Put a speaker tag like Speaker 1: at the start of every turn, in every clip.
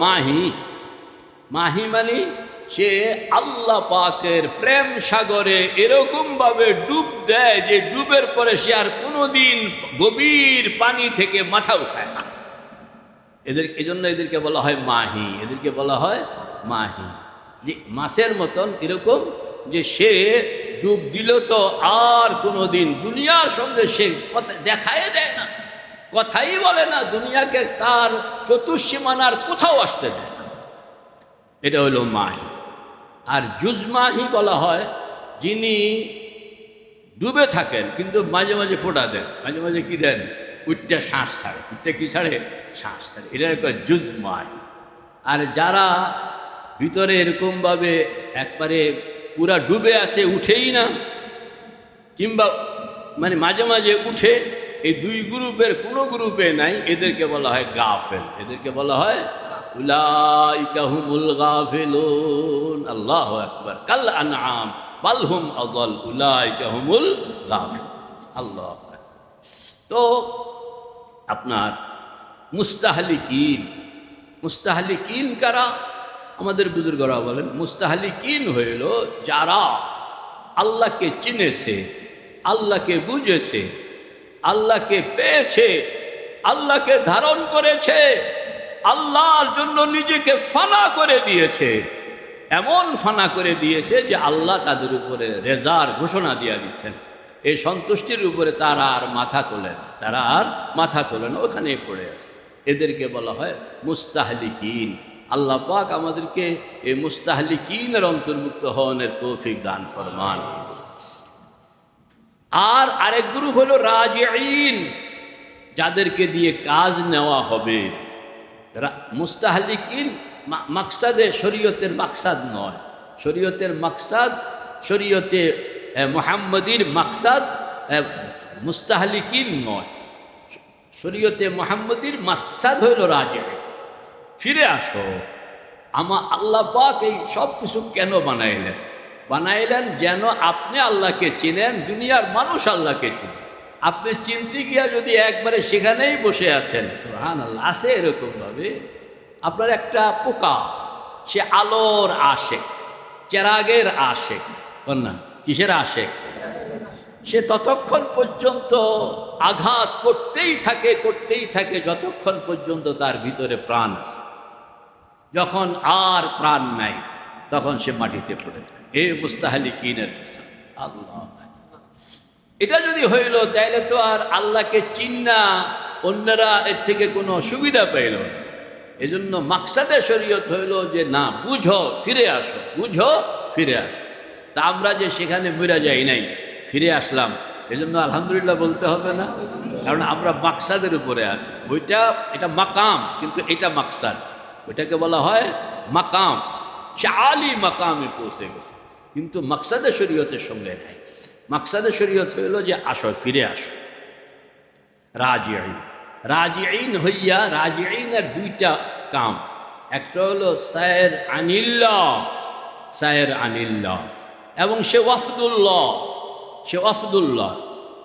Speaker 1: মাহি। মাহি মানে সে আল্লাহ পাকের প্রেম সাগরে এরকমভাবে ডুব দেয় যে ডুবের পরে সে আর কোনোদিন গভীর পানি থেকে মাথা উঠায় না। এজন্য এদেরকে বলা হয় মাহি, এদেরকে বলা হয় মাহি। যে মাছের মতন এরকম যে সে ডুব দিল তো আর কোনোদিন দুনিয়ার সঙ্গে সে কথা দেখাই দেয় না, কথাই বলে না, দুনিয়াকে তার চতুর্সীমানার কোথাও আসতে দেয় না। এটা হলো মাহি। আর জুজমাহি বলা হয় যিনি ডুবে থাকেন কিন্তু মাঝে মাঝে ফোঁটা দেন, মাঝে মাঝে কি দেন, উঠতে শ্বাস ছাড়ে, উঠতে কি ছাড়ে, শ্বাস ছাড়ে, এটা একটা জুজমাহি। আর যারা ভিতরে এরকমভাবে একবারে পুরা ডুবে আসে, উঠেই না, কিংবা মানে মাঝে মাঝে উঠে, এই দুই গ্রুপের কোনো গ্রুপে নাই, এদেরকে বলা হয় গাফেল। এদেরকে বলা হয় উলাইকা হুমুল গাফিলুন। আল্লাহু আকবার। কাল আনআম বাল হুম আযাল উলাইকা হুমুল গাফিলুন। আল্লাহু আকবার। তো আপনার মুস্তাহলিকিন, মুস্তাহলিকিন কারা? আমাদের বুজুর্গরা বলেন মুস্তাহলিকিন হইল যারা আল্লাহকে চিনেছে, আল্লাহকে বুঝেছে, আল্লাহকে পেয়েছে, আল্লাহকে ধারণ করেছে, আল্লাহর জন্য নিজেকে ফানা করে দিয়েছে, এমন ফানা করে দিয়েছে যে আল্লাহ তাদের উপরে রেজার ঘোষণা দিয়ে দিচ্ছেন। এই সন্তুষ্টির উপরে তারা আর মাথা তোলে না, তারা আর মাথা তোলে না, ওখানেই পড়ে আছে। এদেরকে বলা হয় মুস্তাহলিকিন। আল্লাহ পাক আমাদেরকে এই মুস্তাহলিকিনের অন্তর্ভুক্ত হওয়ার তৌফিক দান ফরমান। আর আরেক গ্রুপ হলো রাজিঈন, যাদেরকে দিয়ে কাজ নেওয়া হবে। মুস্তাহলিকিন মাকসাদে শরীয়তের মাকসাদ নয়, শরীয়তের মাকসাদ, শরীয়তে মুহাম্মদীর মাকসাদ মুস্তাহলিকিন নয়। শরীয়তে মুহাম্মদীর মাকসাদ হইল রাজিঈন, ফিরে আসো। আল্লাহ পাক এই সব কিছু কেন বানাইলেন? বানাইলেন যেন আপনি আল্লাহকে চিনেন, দুনিয়ার মানুষ আল্লাহকে চিনে। আপনি চিনতে গিয়া যদি একবারে সেখানেই বসে আছেন, সুবহানাল্লাহ, আছে এরকমভাবে আপনার একটা পোকা, সে আলোর আশেক, চেরাগের আশেক, না কিসের আশেক, সে ততক্ষণ পর্যন্ত আঘাত করতেই থাকে, করতেই থাকে, যতক্ষণ পর্যন্ত তার ভিতরে প্রাণ আছে। যখন আর প্রাণ নাই তখন সে মাটিতে পড়ে যায়। এই মুস্তাহলিকিনের কথা। আল্লাহ, এটা যদি হইল তাইলে তো আর আল্লাহকে চিন্না অন্যরা এর থেকে কোনো সুবিধা পাইল না। এজন্য মাকসাদে শরীয়ত হইল যে না, বুঝো ফিরে আসো, বুঝো ফিরে আসো। তা আমরা যে সেখানে মরে যাই নাই, ফিরে আসলাম, এজন্য আলহামদুলিল্লাহ বলতে হবে না? কারণ আমরা মাকসাদের উপরে আছি। এটা মাকাম, কিন্তু এটা মাকসাদ, ওইটাকে বলা হয় মাকাম। সে আলী মাকামে পৌঁছে গেছে, কিন্তু মাকসাদে শরীয়তের সঙ্গে নাই। মাকসাদে শরীয়ত হইল যে আসো, ফিরে আসো। রাজিঈন, রাজিঈন হইয়া, রাজিঈনের দুইটা কাম, একটা হলো সায়ের আনিল্লাহ, সায়ের আনিল্লাহ, এবং সে ওয়াফদুল্লাহ, সে ওয়াফদুল্লাহ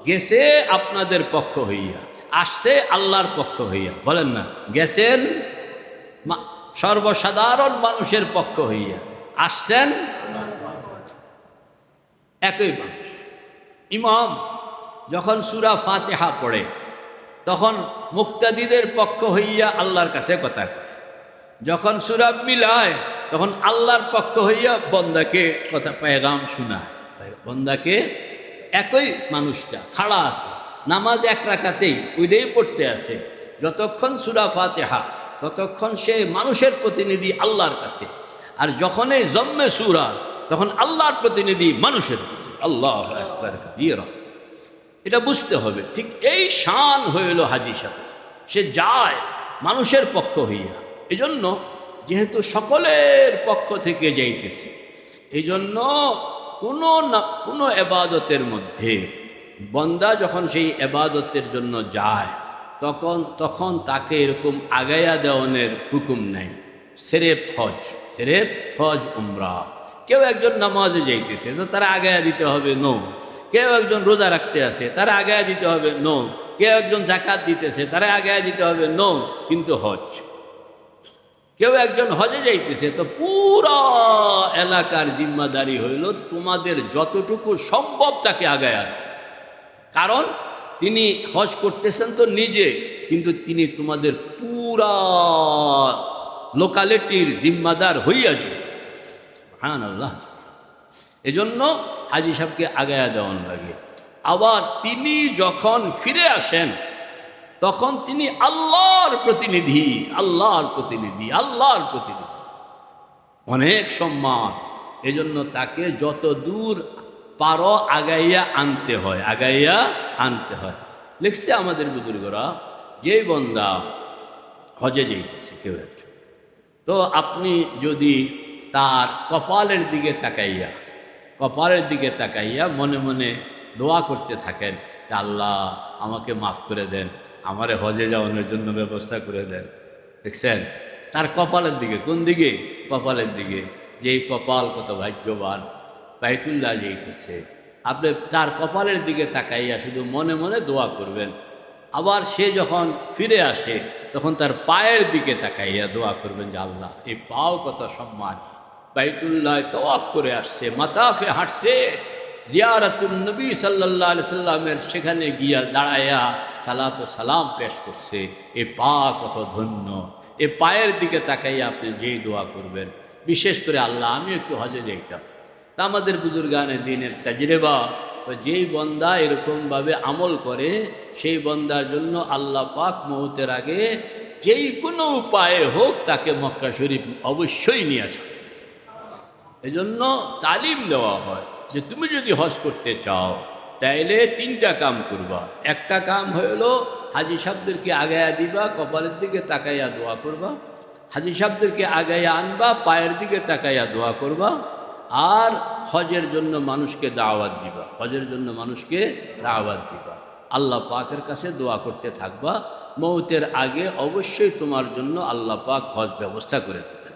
Speaker 1: গেছে আপনাদের পক্ষ হইয়া, আসছে আল্লাহর পক্ষ হইয়া। বলেন না, গেছেন সর্বসাধারণ মানুষের পক্ষ হইয়া, আসছেন একই মানুষ। ইমাম যখন সূরা ফাতিহা পড়ে তখন মুক্তাদিদের পক্ষ হইয়া আল্লাহর কাছে কথা কয়, যখন সূরা মিলায় তখন আল্লাহর পক্ষ হইয়া বন্দাকে কথা পেগাম শোনায়। বন্দাকে একই মানুষটা খাড়া আছে, নামাজ এক রাকাতেই ওইটাই পড়তে আছে, যতক্ষণ সূরা ফাতিহা ততক্ষণ সে মানুষের প্রতিনিধি আল্লাহর কাছে, আর যখনই জম্মে সূরা তখন আল্লাহর প্রতিনিধি মানুষের কাছে। আল্লাহু আকবার কাবীরা। এটা বুঝতে হবে। ঠিক এই শান হইল হাজী সাহেব, সে যায় মানুষের পক্ষ হইয়া। এজন্য যেহেতু সকলের পক্ষ থেকে যাইতেছে, এই জন্য কোনো এবাদতের মধ্যে বন্দা যখন সেই এবাদতের জন্য যায় তখন তাকে এরকম আগায়া দেওয়ানের হুকুম নাই। সেরেফ হজ, সেরেফ হজ উমরা। কেউ একজন নামাজে যাইতেছে তো তারা আগায়া দিতে হবে, নো। কেউ একজন রোজা রাখতে আসে, তারা আগায়া দিতে হবে, নো। কেউ একজন জাকাত দিতেছে, তারা আগায়া দিতে হবে, নো। কিন্তু হজ, কেউ একজন হজে যাইতেছে, তো পুরা এলাকার জিম্মাদারি হইল তোমাদের যতটুকু সম্ভব তাকে আগায় আনো। কারণ তিনি হজ করতেছেন তো নিজে, কিন্তু তিনি তোমাদের পুরা লোকালিটির জিম্মাদার হইয়া যাইতেছে। সুবহানাল্লাহ। এজন্য হাজী সাহেবকে আগায়া দেওয়ান লাগে। আবার তিনি যখন ফিরে আসেন তখন তিনি আল্লাহর প্রতিনিধি, আল্লাহর প্রতিনিধি, আল্লাহর প্রতিনিধি, অনেক সম্মান। এজন্য তাকে যত দূর পারো আগাইয়া আনতে হয়, আগাইয়া আনতে হয়। লিখছে আমাদের বুজুর্গরা, যেই বন্দা হজে যাইতেছে কেউ একজন, তো আপনি যদি তার কপালের দিকে তাকাইয়া, কপালের দিকে তাকাইয়া মনে মনে দোয়া করতে থাকেন যে আল্লাহ আমাকে মাফ করে দেন, আমারে হজে যাওয়ানোর জন্য ব্যবস্থা করে দেন। দেখছেন তার কপালের দিকে, কোন দিকে? কপালের দিকে। যেই কপাল কত ভাগ্যবান, বাইতুল্লাহ যাইতেছে, আপনি তার কপালের দিকে তাকাইয়া শুধু মনে মনে দোয়া করবেন। আবার সে যখন ফিরে আসে তখন তার পায়ের দিকে তাকাইয়া দোয়া করবেন যে আল্লাহ এই পাও কত সম্মান, বাইতুল্লাহ তওয়াফ করে আসছে, মাতাফে হাঁটছে, জিয়ারাতুন নবী সাল্লাল্লাহু আলাইহি সাল্লামের সেখানে গিয়া দাঁড়াইয়া সালাত ও সালাম পেশ করছে, এ পা কত ধন্য। এ পায়ের দিকে তাকাইয়া আপনি যেই দোয়া করবেন, বিশেষ করে আল্লাহ আমি একটু হজে যাইতাম। তা আমাদের বুজুর্গানে দিনের তাজরিবা, যেই বন্দা এরকমভাবে আমল করে সেই বন্দার জন্য আল্লাহ পাক মওতের আগে যেই কোনো উপায়ে হোক তাকে মক্কা শরীফ অবশ্যই নিয়ে আসা। এজন্য তালিম দেওয়া হয় যে তুমি যদি হজ করতে চাও তাইলে 3টা কাম করবা। একটা কাম হলো হাজী সাহেবদেরকে আগায়া দিবা, কপালের দিকে তাকাইয়া দোয়া করবা। হাজী সাহেবদেরকে আগাইয়া আনবা, পায়ের দিকে তাকাইয়া দোয়া করবা। আর হজের জন্য মানুষকে দাওয়াত দিবা, হজের জন্য মানুষকে দাওয়াত দিবা। আল্লাহ পাকের কাছে দোয়া করতে থাকবা, মৌতের আগে অবশ্যই তোমার জন্য আল্লাহ পাক হজ ব্যবস্থা করে দেবেন।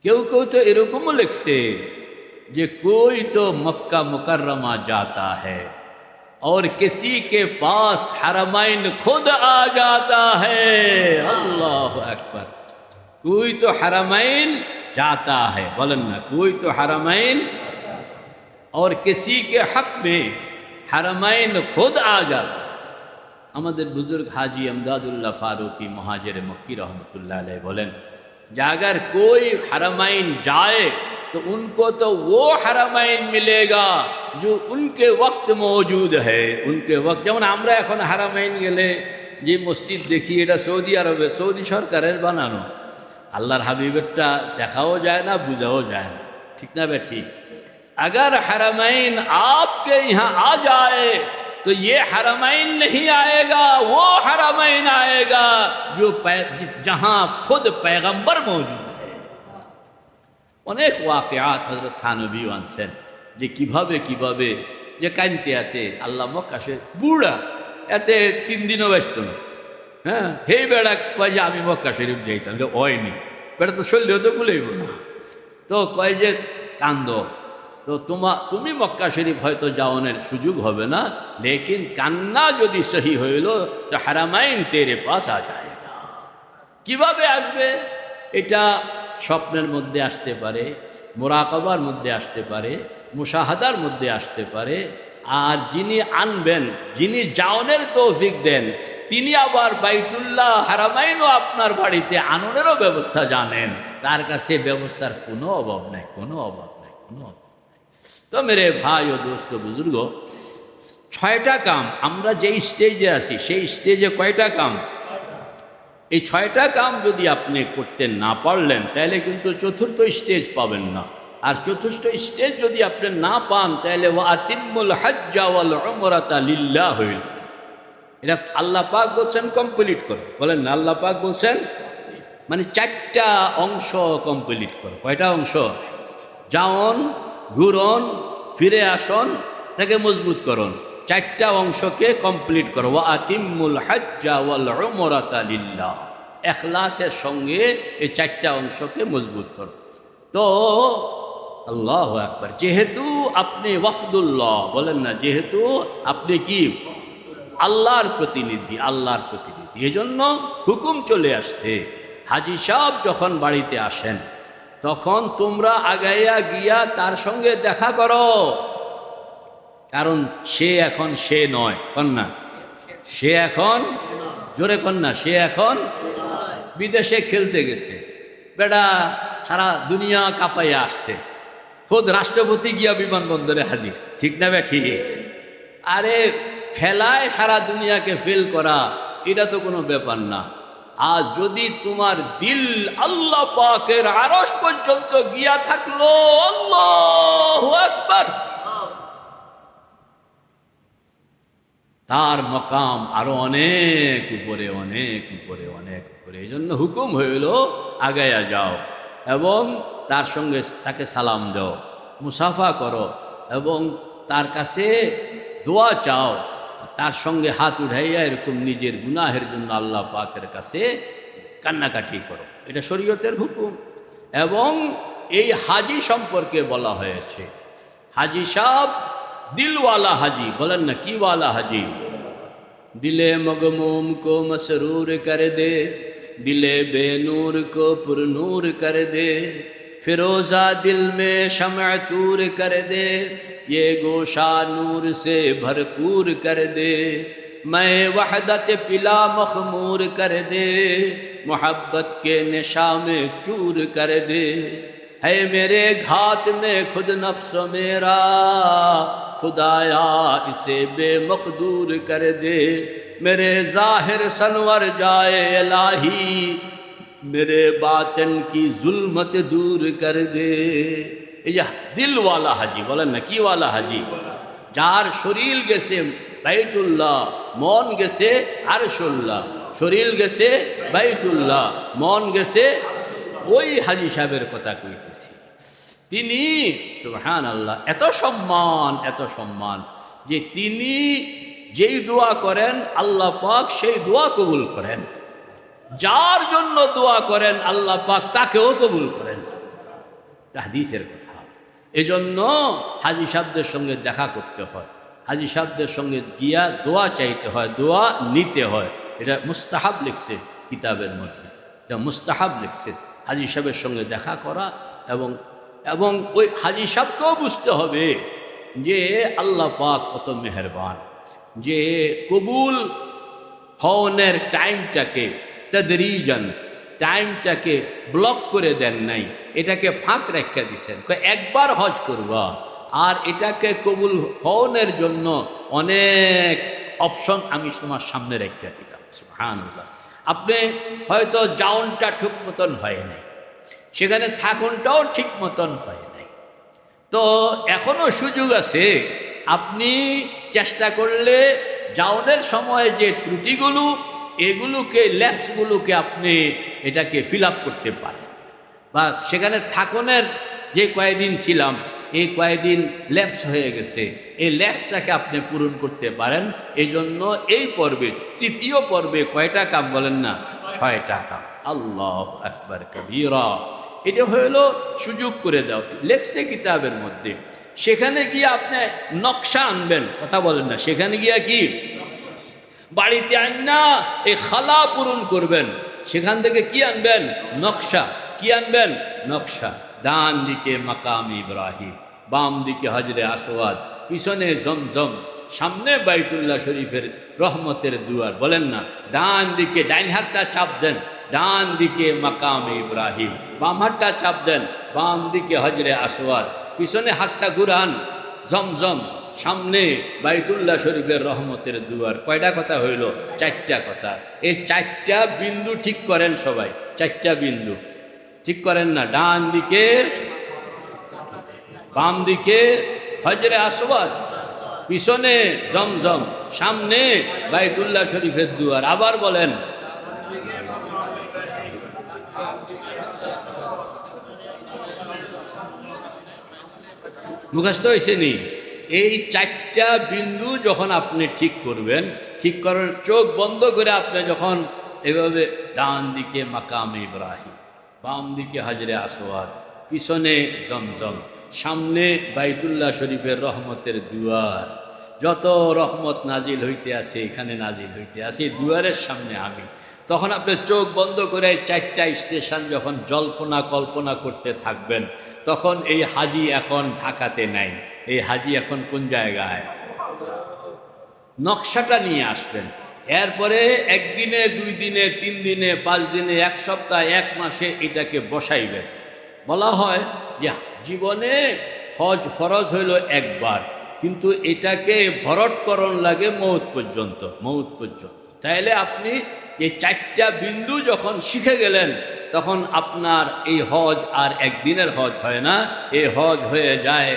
Speaker 1: কেউ কেউ তো এরকমও লিখছে যে कोई तो मक्का मुकर्रमा जाता है और किसी के पास हरमैन खुद आ जाता है। अल्लाह अकबर। कोई तो हरमैन जाता है, बोलन ना, कोई तो हरमैन और किसी के हक में हरमैन खुद आ जाता। আমাদের बुजुर्ग हाजी अमदादुल्लाह फारूकी महाजिर मक्की रहमतुल्लाह अलैह बोलें कि अगर कोई हरमैन जाए तो उनको तो वो हरमैन मिलेगा जो उनके वक्त मौजूद है। उनके वक्त যেমন আমরা এখন হারামাইন গেলে যে মসজিদ দেখি এটা সৌদি আরবে সৌদি সরকারের বানানো, আল্লাহর হাবিবেরটা দেখাও যায় না, বুঝাও যায় না, ঠিক না বে ঠিক? अगर हरमैन आपके यहाँ आ जाए तो ये हरमैन नहीं आएगा, वो हरमैन आएगा जो जहाँ खुद पैगंबर मौजूद। অনেক ওয়াকিয়াত হযরত থানবী আনছেন যে কিভাবে কিভাবে যে কানতে আসে আল্লাহ মক্কা শরীফ বুড়া এতে 3 দিনও ব্যস্ত না। হ্যাঁ, হেই বেড়া কয় যে আমি মক্কা শরীফ যাইতাম, যে হয়নি বেড়া তো শরীরেও তো ভুলেইব না, তো কয় যে কান্দ, তো তুমি মক্কা শরীফ হয়তো যাওয়ানোর সুযোগ হবে না, লেকিন কান্না যদি সহি হইল তো হারামাইন তেরে পাস আ যায়গা। কিভাবে আসবে? এটা স্বপ্নের মধ্যে আসতে পারে, মুরাকাবার মধ্যে আসতে পারে, মুশাহাদার মধ্যে আসতে পারে। আর যিনি আনবেন, যিনি যাওনের তৌফিক দেন, তিনি আবার বাইতুল্লাহ হারামাইনও আপনার বাড়িতে আননেরও ব্যবস্থা জানেন। তার কাছে ব্যবস্থার কোনো অভাব নাই, কোনো অভাব নাই, কোনো অভাব নাই। তো মেরে ভাই ও দোস্ত বুজুর্গ, 6টা কাম আমরা যেই স্টেজে আছি সেই স্টেজে কয়টা কাম? এই 6টা কাম যদি আপনি করতে না পারলেন তাহলে কিন্তু 4র্থ স্টেজ পাবেন না। আর 4র্থ স্টেজ যদি আপনি না পান তাহলে ওয়াতিমুল হজ্জা ওয়াল উমরাতা লিল্লাহ হইল। এটা আল্লাহ পাক বলছেন কমপ্লিট করো, বলেন না? আল্লাহ পাক বলছেন মানে 4টা অংশ কমপ্লিট করো। কয়টা অংশ? যাওন, ঘুরন, ফিরে আসন, তাকে মজবুত করুন। 4টা অংশকে কমপ্লিট করো। ওয়াতিমুল হজ্জা ওয়াল উমরাতা লিল্লাহ, ইখলাসের সঙ্গে এই 4টা অংশকে মজবুত করো। তো আল্লাহু আকবার, যেহেতু আপনি ওয়াফদুল্লাহ, বলেন না, যেহেতু আপনি কি আল্লাহর প্রতিনিধি, আল্লাহর প্রতিনিধি, এজন্য হুকুম চলে আসছে হাজি সাহেব যখন বাড়িতে আসেন তখন তোমরা আগাইয়া গিয়া তার সঙ্গে দেখা করো, কারণ সে এখন সে নয়, কন্যা সে এখন, জোরে কন্যা, সে এখন বিদেশে খেলতে গেছে। বেটা সারা দুনিয়া কাঁপাইয়া আসছে, খোদ রাষ্ট্রপতি গিয়া বিমানবন্দরে হাজির, ঠিক না বে ঠিক? আরে খেলায় সারা দুনিয়াকে ফেল করা এটা তো কোনো ব্যাপার না। আর যদি তোমার দিল আল্লাহ পাকের আরশ পর্যন্ত গিয়া থাকলো, আল্লাহু আকবার, তার মকাম আরো অনেক উপরে, অনেক উপরে, অনেক উপরে। এই জন্য হুকুম হইল আগাইয়া যাও এবং তার সঙ্গে তাকে সালাম দাও, মুসাফা করো এবং তার কাছে দোয়া চাও, তার সঙ্গে হাত উঠাইয়া এরকম নিজের গুনাহের জন্য আল্লাহ পাকের কাছে কান্নাকাটি করো। এটা শরীয়তের হুকুম। এবং এই হাজি সম্পর্কে বলা হয়েছে, হাজি সাহেব দিলওয়ালা হাজি, বলেন না কি ওয়ালা হাজি? दिले मगमूम को मसरूर कर दे, दिले बेनूर को पुरनूर कर दे, फिरोज़ा दिल में शमअ तूर कर दे, ये गोशा नूर से भरपूर कर दे, मैं वहदत पिला मखमूर कर दे, मोहब्बत के नशा में चूर कर दे, है मेरे घात में खुद नफ्स मेरा, खुदाया इसे बेमकदूर कर दे, मेरे ज़ाहिर सनवर जाए इलाही, मेरे बातिन की जुल्मत दूर कर दे। এই যে দিলওয়ালা হাজি, বলেন না কি ওয়ালা হাজি? যার শরীর গেছে বাইতুল্লাহ, মন গেছে আরশুল্লাহ, শরীর গেছে বাইতুল্লাহ, মন গেছে, ওই হাজি সাহেবের কথা কইতেছি। তিনি সুবহানাল্লাহ, এত সম্মান, এত সম্মান যে তিনি যেই দোয়া করেন আল্লাহ পাক সেই দোয়া কবুল করেন, যার জন্য দোয়া করেন আল্লাহ পাক তাকেও কবুল করেন। হাদিসের কথা। এজন্য হাজি সাহেবদের সঙ্গে দেখা করতে হয়, হাজি সাহেবদের সঙ্গে গিয়া দোয়া চাইতে হয়, দোয়া নিতে হয়। এটা মুস্তাহাব লিখছে কিতাবের মধ্যে, এটা মুস্তাহাব লিখছে হাজি সাহেবের সঙ্গে দেখা করা। এবং ওই হাজি সাহেবকেও বুঝতে হবে যে আল্লাহ পাক কত মেহেরবান, যে কবুল হওয়ার টাইমটাকে তাদরিজান, টাইমটাকে ব্লক করে দেন নাই, এটাকে ফাঁক রেখে দিছেন। একবার হজ করবা আর এটাকে কবুল হওয়ার জন্য অনেক অপশন আমি তোমার সামনে রেখে দিলাম। সুবহানাল্লাহ। আপনি হয়তো যাওনটা ঠিক মতন হয় নাই, সেখানে থাকুনটাও ঠিক মতন হয় নাই, তো এখনো সুযোগ আছে। আপনি চেষ্টা করলে যাওনের সময় যে ত্রুটিগুলো, এগুলোকে, ল্যাপসগুলোকে আপনি এটাকে ফিল আপ করতে পারেন, বা সেখানে থাকুনের যে কয়েকদিন ছিলাম এই কয়েকদিন ল্যাপস হয়ে গেছে, এই ল্যাপসটাকে আপনি পূরণ করতে পারেন। এই জন্য এই পর্বে, তৃতীয় পর্বে কয়টা কাম বলেন না? 6টা কাম। আল্লাহু আকবার কবীরা। এটা হইল সুযোগ করে দাও, লেখছে কিতাবের মধ্যে। সেখানে গিয়ে আপনি নকশা আনবেন, কথা বলেন না, সেখানে গিয়া কি বাড়িতে আন না এই খালা পূরণ করবেন, সেখান থেকে কি আনবেন? নকশা। কি আনবেন? নকশা। ডান দিকে মাকাম ইব্রাহিম, বাম দিকে হজরে আসওয়াদ, পিছনে জমজম, সামনে বাইতুল্লাহ শরীফের রহমতের দুয়ার, বলেন না। ডান দিকে, ডাইন হাতটা চাপ দেন, ডান দিকে মাকাম ইব্রাহিম, বাম হাতটা চাপ দেন, বাম দিকে হজরে আসওয়াদ, পিছনে হাতটা ঘুরান জমজম, সামনে বাইতুল্লাহ শরীফের রহমতের দুয়ার। কয়টা কথা হইল? 4টা কথা। এই 4টা বিন্দু ঠিক করেন সবাই, 4টা বিন্দু ঠিক করেন না। ডান দিকে, বাম দিকে হজরে আসওয়াদ, পিছনে জমজম, সামনে বাইতুল্লাহ শরীফের দুয়ার। আবার বলেন, মুখস্থ হয়েছে নি? এই 4টা বিন্দু যখন আপনি ঠিক করবেন, ঠিক করেন, চোখ বন্ধ করে আপনি যখন এভাবে ডান দিকে মাকাম ইব্রাহিম, বাম দিকে হজরে আসওয়াদ, পিছনে জমজম, সামনে বাইতুল্লাহ শরীফের রহমতের দুয়ার, যত রহমত নাজিল হইতে আছে এখানে নাজিল হইতে আছে, দুয়ারের সামনে আমি, তখন আপনি চোখ বন্ধ করে 4টা স্টেশন যখন জল্পনা কল্পনা করতে থাকবেন, তখন এই হাজি এখন ঢাকাতে নাই, এই হাজি এখন কোন জায়গায়? নকশাটা নিয়ে আসবেন। এরপরে 1 দিনে 2 দিনে 3 দিনে 5 দিনে 1 সপ্তাহ 1 মাসে এটাকে বসাইবেন। বলা হয় যে জীবনে হজ ফরজ হইল একবার, কিন্তু এটাকে ভরটকরণ লাগে মৌত পর্যন্ত, মৌত পর্যন্ত। তাইলে আপনি এই 4টা বিন্দু যখন শিখে গেলেন, তখন আপনার এই হজ আর 1 দিনের হজ হয় না, এই হজ হয়ে যায়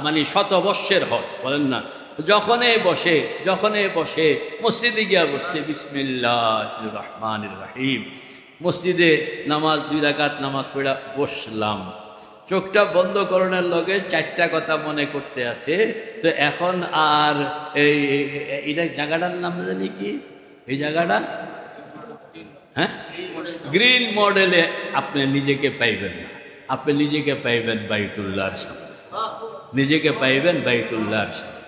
Speaker 1: মানে 100 বর্ষের হজ, বলেন না? যখনই বসে মসজিদে গিয়া বসছে, বিসমিল্লাহির রহমানির রহিম, মসজিদে নামাজ 2 রাকাত নামাজ পড়া বসলাম, চোখটা বন্ধ করণের লগে 4টা কথা মনে করতে আসে। তো এখন আর এটা জায়গাটার নাম জানি কি, এই জায়গাটা হ্যাঁ গ্রিন মডেলে আপনি নিজেকে পাইবেন না, আপনি নিজেকে পাইবেন বাইতুল্লাহর সামনে, নিজেকে পাইবেন বাইতুল্লাহর সামনে।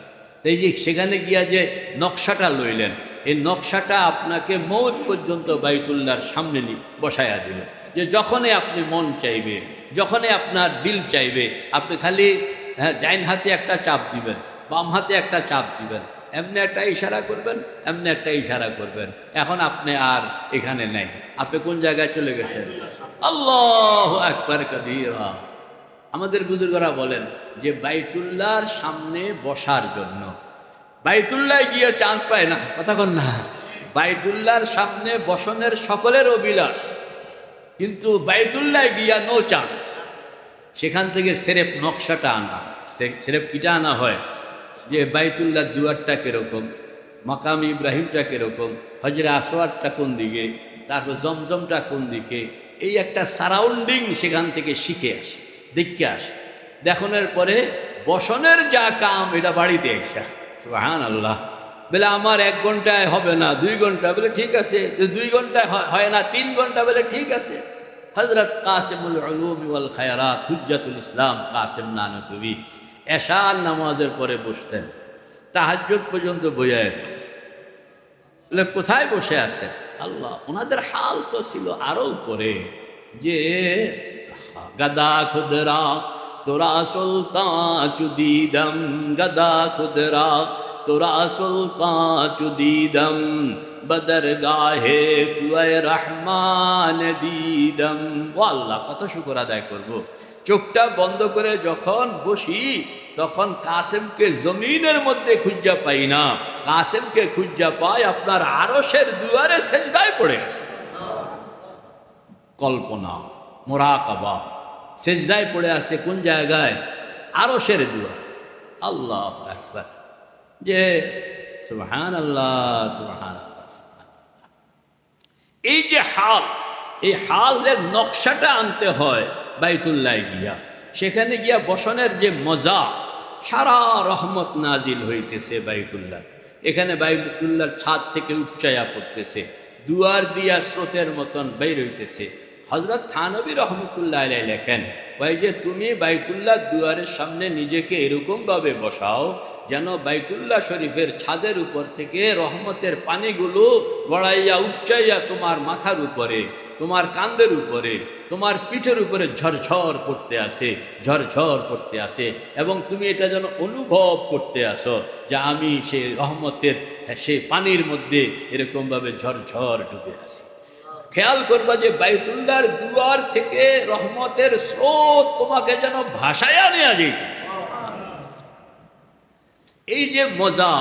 Speaker 1: এই যে সেখানে গিয়া যে নকশাটা লইলেন, এই নকশাটা আপনাকে মৌত পর্যন্ত বাইতুল্লাহর সামনে বসায়া দিলেন, যে যখনই আপনি মন চাইবে, যখনই আপনার দিল চাইবে, আপনি খালি ডাইন হাতে একটা চাপ দিবেন, বাম হাতে একটা চাপ দিবেন, এমনি একটা ইশারা করবেন, এমনি একটা ইশারা করবেন। এখন আপনি আর এখানে নেই, আপনি কোন জায়গায় চলে গেছেন? আল্লাহু আকবার কবীরা। আমাদের বুজুর্গরা বলেন যে বাইতুল্লাহর সামনে বসার জন্য, বাইতুল্লাহ গিয়ে চান্স পায় না, কথা কন না, বাইতুল্লাহর সামনে বসনের সকলের অভিলাষ, কিন্তু বাইতুল্লাহ গিয়া নো চান্স। সেখান থেকে সেরেফ নকশাটা আনা, সেরেফ কিটা আনা হয় যে বাইতুল্লাহ দুয়ারটা কীরকম, মাকাম ইব্রাহিমটা কীরকম, হজরে আসওয়াদটা কোন দিকে, তারপর জমজমটা কোন দিকে, এই একটা সারাউন্ডিং সেখান থেকে শিখে আসে, দেখে আসে। দেখনের পরে বসনের যা কাম এটা বাড়িতে এসা, সুবহানাল্লাহ। বলে আমার 1 ঘন্টায় হবে না, 2 ঘন্টা, বলে ঠিক আছে। 2 ঘন্টায় হয় না, 3 ঘন্টা, বলে ঠিক আছে। হযরত কাসিমুল উলুম ওয়াল খায়রাত হুজ্জাতুল ইসলাম কাসিম নানতুবি এশার নামাজের পরে বসতেন, তাহাজ্জুদ পর্যন্ত বইয়া বলে কোথায় বসে আছেন? আল্লাহ, ওনাদের হাল তো ছিল আরও উপরে, যে গদা খুদরা তোরা সুলতান চুদিদম, গদা খুদরা তোরা সুলতান চুদিদম, বদর গাহে তুয়ে রহমান দিদম। ও আল্লাহ, কত শুকর আদায় করব। চোখটা বন্ধ করে যখন বসি, তখন কাসেমকে জমিনের মধ্যে খুঁজা পাই না, কাসেমকে খুঁজা পাই আপনার আরশের দুয়ারে সেজদায় পড়ে আছে। কল্পনা, মুরাকাবা, সেজদায় পড়ে আসছে কোন জায়গায়? আরশের দুয়ার। আল্লাহু আকবার। যে সুবহানাল্লাহ, সুবহানাল্লাহ। এই যে হাল, এই হালের নকশাটা আনতে হয় বাইতুল্লাহ গিয়া, সেখানে গিয়া বসনের যে মজা, সারা রহমত নাজিল হইতেছে বাইতুল্লাহ। এখানে বাইতুল্লাহর ছাদ থেকে উপচায়া পড়তেছে, দুয়ার দিয়া স্রোতের মতন বের হইতেছে। হযরত থানবী রহমতুল্লাহ আলাইহি লেখেন, ভাই যে তুমি বাইতুল্লাহ দুয়ারের সামনে নিজেকে এরকমভাবে বসাও যেন বাইতুল্লাহ শরীফের ছাদের উপর থেকে রহমতের পানিগুলো গড়াইয়া উপচাইয়া তোমার মাথার উপরে, তোমার কাঁধের উপরে, তোমার পিঠের উপরে ঝরঝর করতে আসে, ঝরঝর করতে আসে, এবং তুমি এটা যেন অনুভব করতে আসো যে আমি সেই রহমতের সেই পানির মধ্যে এরকমভাবে ঝরঝর ডুবে আসি। খেয়াল করবা যে বাইতুল্লাহর দুয়ার থেকে রহমতের স্রোত তোমাকে যেন ভাসায়া নেওয়া যাইতেছে। এই যে মজা,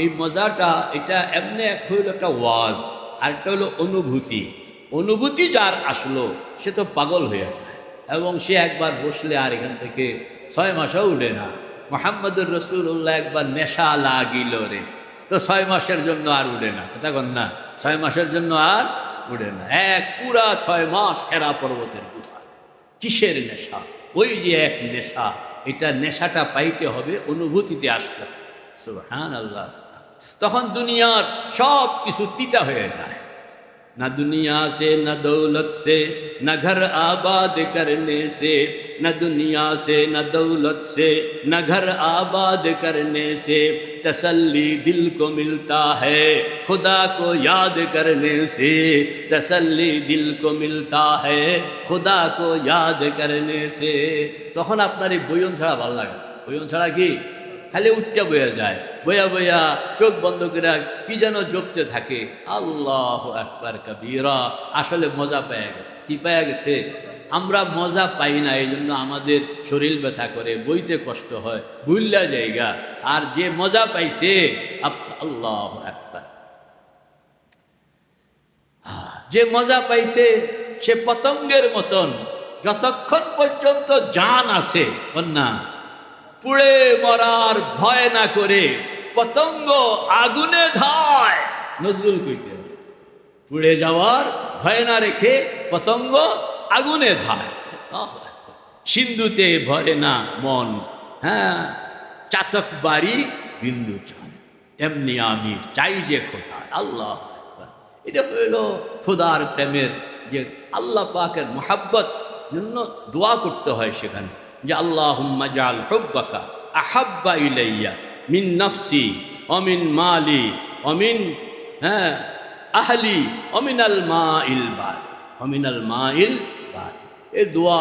Speaker 1: এই মজাটা, এটা এমনি এক হইল একটা ওয়াজ, আর একটা হলো অনুভূতি। অনুভূতি যার আসলো সে তো পাগল হয়ে যায়, এবং সে একবার বসলে আর এখান থেকে 6 মাসও উঠে না। মুহাম্মদুর রাসূলুল্লাহ একবার নেশা লাগিল রে, তো 6 মাসের জন্য আর উঠে না, কথা কন না, 6 মাসের জন্য আর উঠে না। পুরা 6 মাস হেরা পর্বতের গুহায়। কিসের নেশা? ওই যে এক নেশা, এটা নেশাটা পাইতে হবে, অনুভূতিতে আসতে হবে। সুবহানাল্লাহ। তখন দুনিয়ার সব কিছু তিতা হয়ে যায়, न दुनिया से न दौलत से न घर आबाद करने से, न दुनिया से न दौलत से न घर आबाद करने से, तसल्ली दिल को मिलता है खुदा को याद करने से, तसल्ली दिल को मिलता है खुदा को याद करने से। তখন আপনার এই বইয়ন ছাড়া ভালো লাগে, বইয়ন ছাড়া কি খালি উঠতে বইয়া যায়, বইয়া বইয়া চোখ বন্ধ করে কি যেন জপতে থাকে, আল্লাহু আকবার কবীরা। আসলে মজা পাওয়া গেছে। কি পাওয়া গেছে? আমরা মজা পাই না, এই জন্য আমাদের শরীর ব্যথা করে, বইতে কষ্ট হয়, ভুললা জায়গা। আর যে মজা পাইছে, আল্লাহু আকবার, যে মজা পাইছে সে পতঙ্গের মতন যতক্ষণ পর্যন্ত জান আছে না, পুড়ে মরার ভয় না করে পতঙ্গ আগুনে ধায়। নজরুল কইতে আছে, পুড়ে যাওয়ার ভয় না রেখে পতঙ্গ আগুনে ধায়। সিন্ধুতে ভরে না মন, হ্যাঁ, চাতক বাড়ি বিন্দু চায়, এমনি আমি চাই যে খোদা। আল্লাহ আকবার। এটা হইল খোদার প্রেমের, যে আল্লাহ পাকের মোহাব্বত জন্য দোয়া করতে হয় সেখানে, যে আল্লাহুম্মা জাল হুব্বাকা আহাব্বা ইলাইয়া মিন নফসি অমিন মালি অমিন আহলি অমিনাল মাইল বার, অমিনাল মাইল বার। এই দোয়া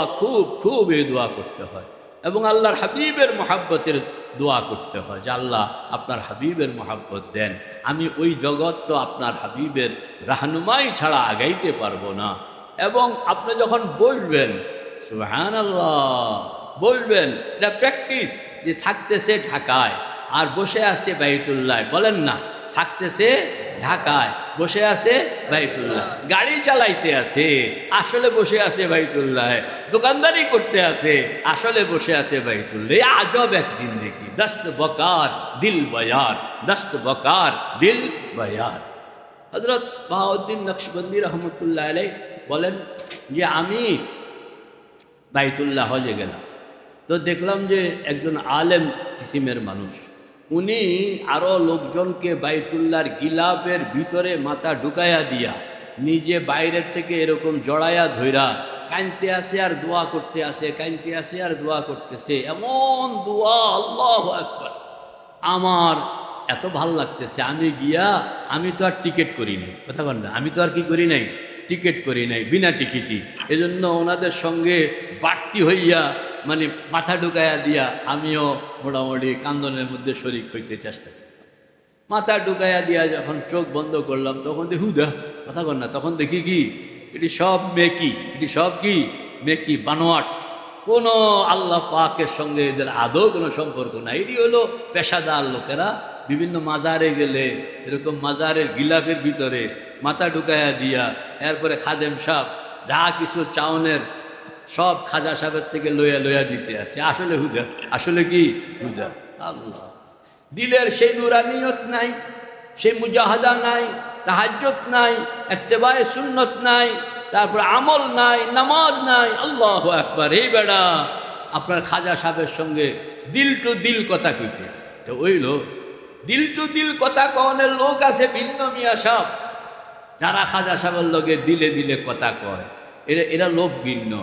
Speaker 1: খুব এই দোয়া করতে হয়, এবং আল্লাহর হাবিবের মোহাব্বতের দোয়া করতে হয়, যে আল্লাহ আপনার হাবিবের মোহাব্বত দেন। আমি ওই জগৎ তো আপনার হাবিবের রাহনুমাই ছাড়া আগাইতে পারবো না। এবং আপনি যখন বসবেন, সুবহানাল্লাহ, বসবেন, এটা প্র্যাকটিস, যে থাকতেছে ঢাকায় আর বসে আছে বাইতুল্লাহ, বলেন না, থাকতেছে ঢাকায় বসে আছে বাইতুল্লাহ, গাড়ি চালাইতে আছে আসলে বসে আছে বাইতুল্লাহ, দোকানদারি করতে আছে আসলে বসে আছে বাইতুল্লাহ। আজব এক জিন্দেগি, দস্ত বকার দিল বয়ার, দস্ত বকার দিল বয়ার। হযরত বাহাউদ্দিন নকশবন্দি রহমতুল্লাহ আলাইহি বলেন যে আমি বাইতুল্লাহ হজে গেলাম, তো দেখলাম যে একজন আলেম কিসিমের মানুষ, উনি আরও লোকজনকে বাইতুল্লাহর গিলাফের ভিতরে মাথা ঢুকাইয়া দিয়া নিজে বাইরের থেকে এরকম জড়াইয়া ধইরা কাঁদতে আসে আর দোয়া করতে আসে, কাঁদতে আসে আর দোয়া করতেছে, এমন দোয়া, আল্লাহু আকবার। আমার এত ভাল লাগতেছে, আমি গিয়া, আমি তো আর টিকিট করি নাই, কথা বল না, আমি তো আর কি করি নাই, টিকিট করি নাই, বিনা টিকিটই। এজন্য ওনাদের সঙ্গে বাড়তি হইয়া মানে মাথা ঢুকাইয়া দিয়া আমিও মোটামুটি কান্দনের মধ্যে শরিক হইতে চেষ্টা করি। মাথা ঢুকাইয়া দিয়া যখন চোখ বন্ধ করলাম, তখন দেখি হুদা, কথা বল না, তখন দেখি কি এটি সব মেকি, এটি সব কি মেকি, বানোয়াট, কোনো আল্লাহ পাকের সঙ্গে এদের আদৌ কোনো সম্পর্ক নাই। এটি হলো পেশাদার লোকেরা বিভিন্ন মাজারে গেলে এরকম মাজারের গিলাফের ভিতরে মাথা ঢুকাইয়া দিয়া, এরপরে খাদেম সাহেব যা কিছু চাউনের সব খাজা সাহেবের থেকে লইয়া দিতে আসে, আসলে হুদা, আসলে কি হুদা। আল্লাহ, দিলের সেই নুরানিয়ত নাই, সেই মুজাহাদা নাই, তাহাজ্জুদ নাই, ইত্তেবায়ে সুন্নত নাই, তারপর আমল নাই, নামাজ নাই। আল্লাহু আকবার। এই বেড়া আপনার খাজা সাহেবের সঙ্গে দিল টু দিল কথা কইতে আছে, তো ওই লোক দিল টু দিল কথা কনের লোক আছে ভিন্ন মিয়া সাহেব, যারা খাজা সাহেবের লগে দিলে দিলে কথা কয়, এরা লোক ভিন্ন।